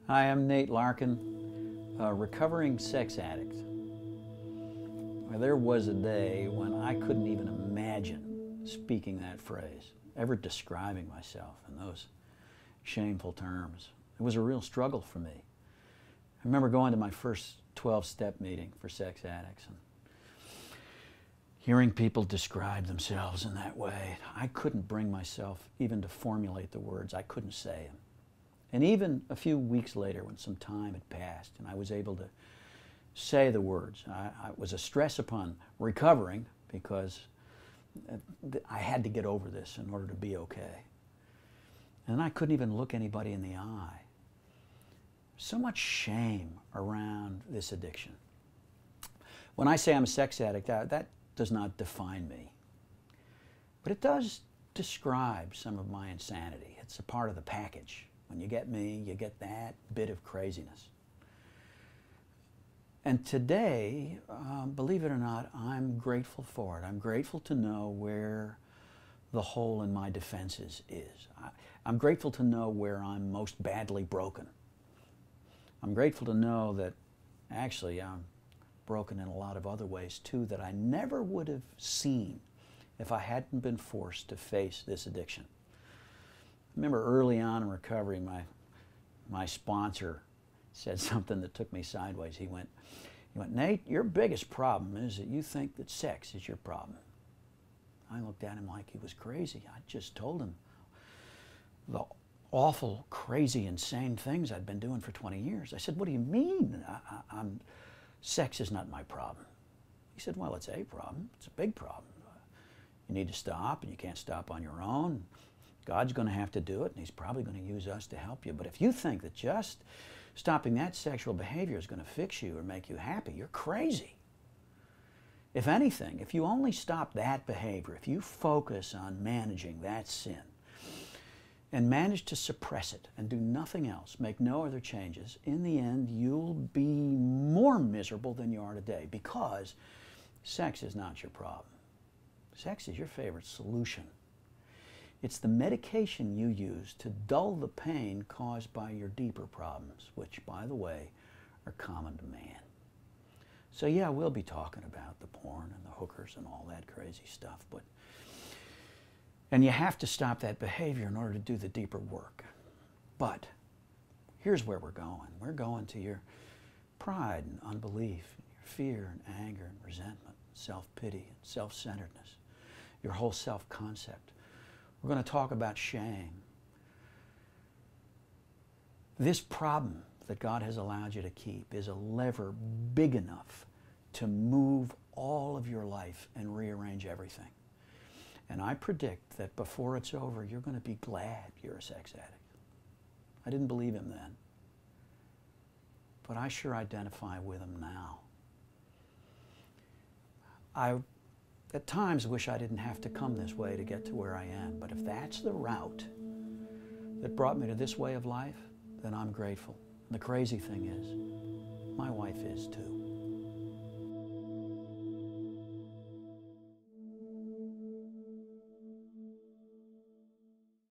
Hi, I'm Nate Larkin, a recovering sex addict. Well, there was a day when I couldn't even imagine speaking that phrase, ever describing myself in those shameful terms. It was a real struggle for me. I remember going to my first 12-step meeting for sex addicts and hearing people describe themselves in that way. I couldn't bring myself even to formulate the words. I couldn't say them. And even a few weeks later, when some time had passed and I was able to say the words, it was a stress upon recovering because I had to get over this in order to be okay. And I couldn't even look anybody in the eye. So much shame around this addiction. When I say I'm a sex addict, that does not define me. But it does describe some of my insanity. It's a part of the package. When you get me, you get that bit of craziness. And today, believe it or not, I'm grateful for it. I'm grateful to know where the hole in my defenses is. I'm grateful to know where I'm most badly broken. I'm grateful to know that actually I'm broken in a lot of other ways too that I never would have seen if I hadn't been forced to face this addiction. I remember early on in recovery, my sponsor said something that took me sideways. He went, "Nate, your biggest problem is that you think that sex is your problem." I looked at him like he was crazy. I just told him the awful, crazy, insane things I'd been doing for 20 years. I said, "What do you mean? Sex is not my problem." He said, "Well, it's a problem. It's a big problem. You need to stop, and you can't stop on your own. God's going to have to do it, and He's probably going to use us to help you. But if you think that just stopping that sexual behavior is going to fix you or make you happy, you're crazy. If anything, if you only stop that behavior, if you focus on managing that sin and manage to suppress it and do nothing else, make no other changes, in the end you'll be more miserable than you are today, because sex is not your problem. Sex is your favorite solution. It's the medication you use to dull the pain caused by your deeper problems, which, by the way, are common to man." So yeah, we'll be talking about the porn and the hookers and all that crazy stuff, and you have to stop that behavior in order to do the deeper work. But here's where we're going. We're going to your pride and unbelief, your fear and anger and resentment, self-pity and self-centeredness, your whole self-concept. We're going to talk about shame. This problem that God has allowed you to keep is a lever big enough to move all of your life and rearrange everything. And I predict that before it's over, you're going to be glad you're a sex addict. I didn't believe him then, but I sure identify with him now. I at times wish I didn't have to come this way to get to where I am, but if that's the route that brought me to this way of life, then I'm grateful. And the crazy thing is, my wife is too.